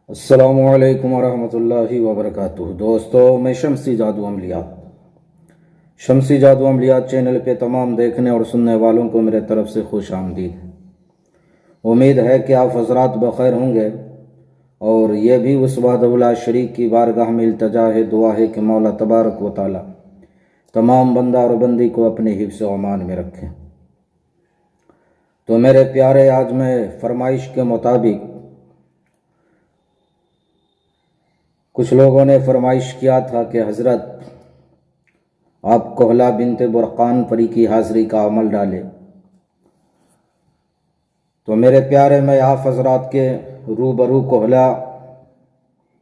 अस्सलामुअलैकुम वरहमतुल्लाहि वबरकातुहू। दोस्तों, मैं शम्सी जादू अमलियात चैनल पे तमाम देखने और सुनने वालों को मेरे तरफ से खुश आमदीद। उम्मीद है कि आप हजरात बखैर होंगे और ये भी उस वहदहुल्ला शरीक की बारगाह में इल्तजा है, दुआ है कि मौला तबारक व तआला तमाम बंदा और बंदी को अपने हिफ्ज़ व अमान में रखें। तो मेरे प्यारे, आज मैं फरमाइश के मुताबिक, कुछ लोगों ने फरमाइश किया था कि हज़रत आप कोहला बिनते बुरकान परी की हाज़िरी का अमल डालें। तो मेरे प्यारे, मैं आप हज़रात के रूबरू कोहला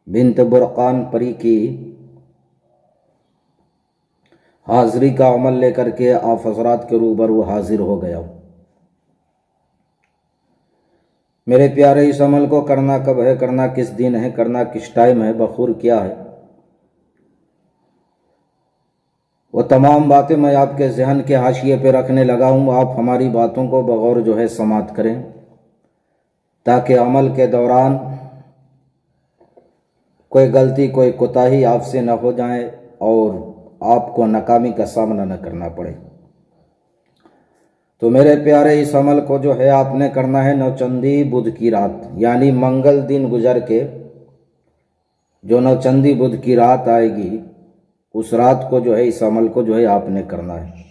बिनते बुरकान परी की हाज़िरी का अमल लेकर के आप हज़रात के रूबरू हाजिर हो गया हूँ। मेरे प्यारे, इस अमल को करना कब है, करना किस दिन है, करना किस टाइम है, बखूर क्या है, वो तमाम बातें मैं आपके जहन के हाशिए पे रखने लगा हूँ। आप हमारी बातों को बगौर समात करें, ताकि अमल के दौरान कोई गलती, कोई कोताही आपसे न हो जाए और आपको नाकामी का सामना न करना पड़े। तो मेरे प्यारे, इस अमल को आपने करना है नौचंदी बुध की रात, यानी मंगल दिन गुजर के जो नौचंदी बुध की रात आएगी, उस रात को इस अमल को आपने करना है।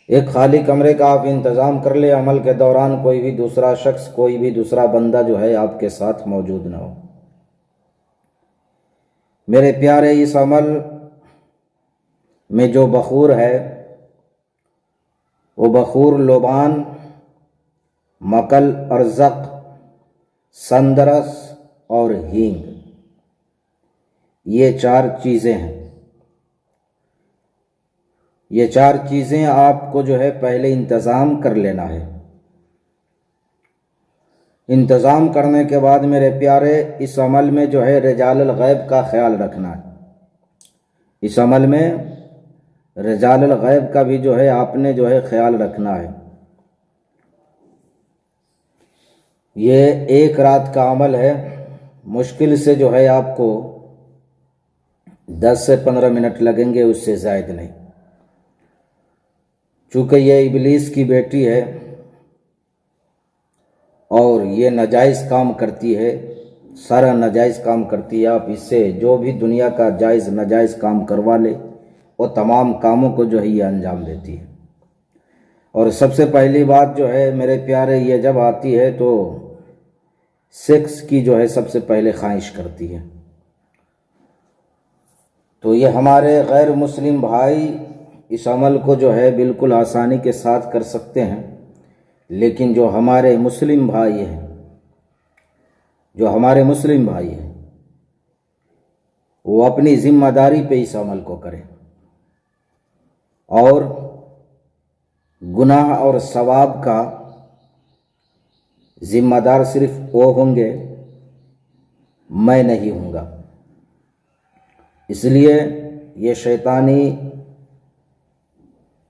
एक खाली कमरे का आप इंतज़ाम कर ले, अमल के दौरान कोई भी दूसरा शख्स, कोई भी दूसरा बंदा आपके साथ मौजूद ना हो। मेरे प्यारे, इस अमल में जो बखूर है वो बखूर लोबान, मकल, अरज़क, संदरस और हींग, ये 4 चीज़ें हैं। ये 4 चीज़ें आपको पहले इंतज़ाम कर लेना है। इंतज़ाम करने के बाद मेरे प्यारे, इस अमल में रिजालुल गैब का ख्याल रखना है। इस अमल में रिजालुल गैब का भी आपने ख्याल रखना है। ये एक रात का अमल है। मुश्किल से आपको 10 से 15 मिनट लगेंगे, उससे ज़ायद नहीं। चूँकि ये इब्लीस की बेटी है और ये नाजायज़ काम करती है, सारा नाजायज़ काम करती है। आप इससे जो भी दुनिया का जायज़ नाजायज़ काम करवा ले, वो तमाम कामों को ये अंजाम देती है। और सबसे पहली बात मेरे प्यारे, ये जब आती है तो सेक्स की सबसे पहले ख्वाहिश करती है। तो ये हमारे गैर मुस्लिम भाई इस अमल को बिल्कुल आसानी के साथ कर सकते हैं, लेकिन जो हमारे मुस्लिम भाई हैं, वो अपनी ज़िम्मेदारी पे इस अमल को करें और गुनाह और सवाब का ज़िम्मेदार सिर्फ वो होंगे, मैं नहीं हूँगा। इसलिए ये शैतानी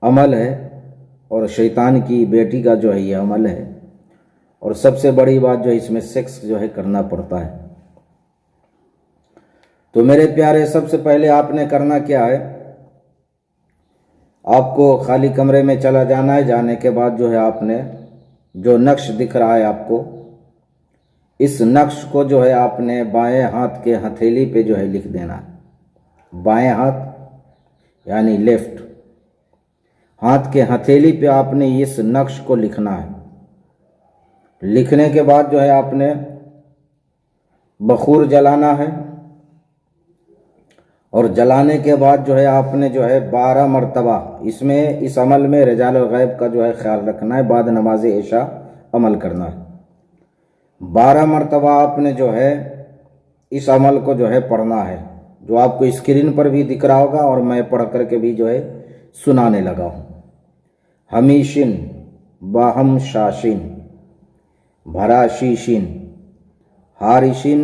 अमल है और शैतान की बेटी का ये अमल है। और सबसे बड़ी बात इसमें सेक्स करना पड़ता है। तो मेरे प्यारे, सबसे पहले आपने करना क्या है, आपको खाली कमरे में चला जाना है। जाने के बाद आपने जो नक्श दिख रहा है आपको, इस नक्श को आपने बाएं हाथ के हथेली पे लिख देना है। बाएं हाथ यानी लेफ्ट हाथ के हथेली पे आपने इस नक्श को लिखना है। लिखने के बाद आपने बखूर जलाना है और जलाने के बाद आपने 12 मरतबा इसमें इस अमल में रिजालुल गैब का ख्याल रखना है। बाद नमाज इशा अमल करना है। 12 मरतबा आपने इस अमल को पढ़ना है, जो आपको स्क्रीन पर भी दिख रहा होगा और मैं पढ़ करके भी सुनाने लगा हूँ। हमीशिन बाहम शाशिन भराशीशिन हारिशिन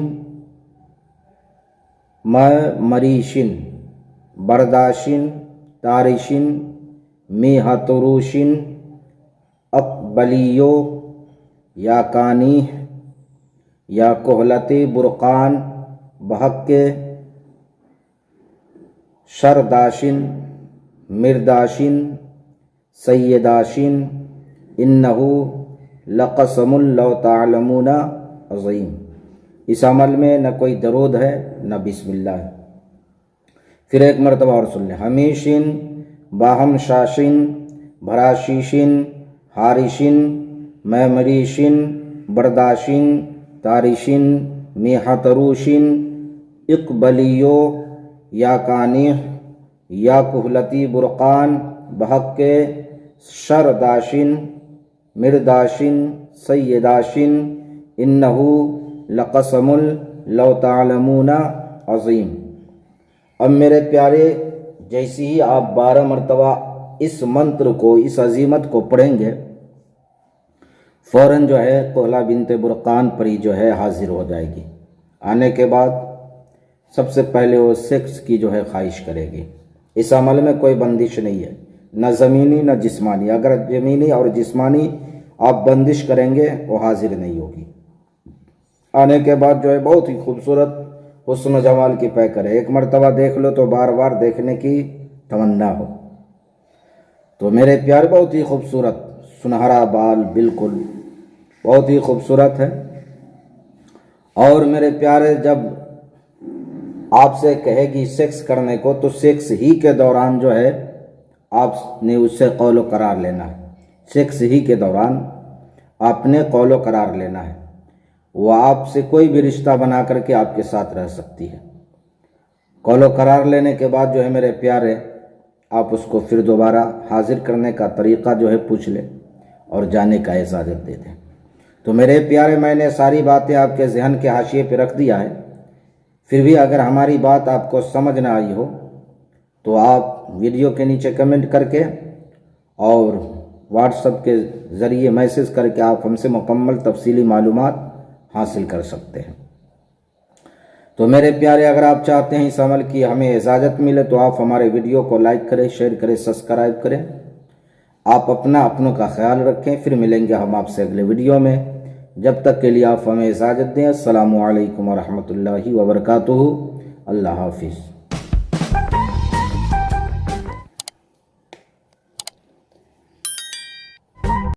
मरीशिन बरदाशिन तारिशिन मीहतुरुशिन अकबलियो याकानी या कोहलती बुरकान बहक के शरदाशिन मिर्दाशिन सैयदाशिन इन्नहु लक़समुल लौ तालमूना अज़ीम। इस अमल में न कोई दरूद है न बिस्मिल्लाह है। फिर एक मरतबा और सुन लें। हमीशिन बाहम शाशिन भराशीशिन हारिशिन मैमरीशिन बर्दाशिन तारिशिन मिहतरूशिन इकबलियो या कानिह या कुहलती बुरकान बहक के शरदाशिन मिर्दाशिन सैयदाशिन इन्नहु लक़समुल लौ तालमूना अज़ीम। अब मेरे प्यारे, जैसे ही आप 12 मरतबा इस मंत्र को, इस अजीमत को पढ़ेंगे, फ़ौरन जो है कोहला बिनते बुरकान पर ही जो है हाजिर हो जाएगी। आने के बाद सबसे पहले वो सेक्स की जो है ख्वाहिश करेगी। इस अमल में कोई बंदिश नहीं है, न ज़मीनी न जिस्मानी। अगर ज़मीनी और जिस्मानी आप बंदिश करेंगे वो हाजिर नहीं होगी। आने के बाद जो है बहुत ही खूबसूरत हुस्न जमाल की पैक करे। एक मरतबा देख लो तो बार बार देखने की तमन्ना हो। तो मेरे प्यार, बहुत ही खूबसूरत सुनहरा बाल, बिल्कुल बहुत ही खूबसूरत है। और मेरे प्यारे, जब आपसे कहेगी सेक्स करने को, तो सेक्स ही के दौरान जो है आपने उससे कौलो करार लेना है। सेक्स ही के दौरान आपने कौलो करार लेना है। वो आपसे कोई भी रिश्ता बना करके आपके साथ रह सकती है। कौलो करार लेने के बाद जो है मेरे प्यारे, आप उसको फिर दोबारा हाजिर करने का तरीक़ा जो है पूछ लें और जाने का इजाज़त दे दें। तो मेरे प्यारे, मैंने सारी बातें आपके जहन के हाशिए पे रख दिया है। फिर भी अगर हमारी बात आपको समझ ना आई हो तो आप वीडियो के नीचे कमेंट करके और व्हाट्सएप के ज़रिए मैसेज करके आप हमसे मुकम्मल तफसीली मालूमात हासिल कर सकते हैं। तो मेरे प्यारे, अगर आप चाहते हैं इस अमल की हमें इजाज़त मिले तो आप हमारे वीडियो को लाइक करें, शेयर करें, सब्सक्राइब करें। आप अपनों का ख्याल रखें। फिर मिलेंगे हम आपसे अगले वीडियो में। जब तक के लिए आप हमें इजाज़त दें। अस्सलामु अलैकुम व रहमतुल्लाहि व बरकातुहू। अल्लाह हाफिज़।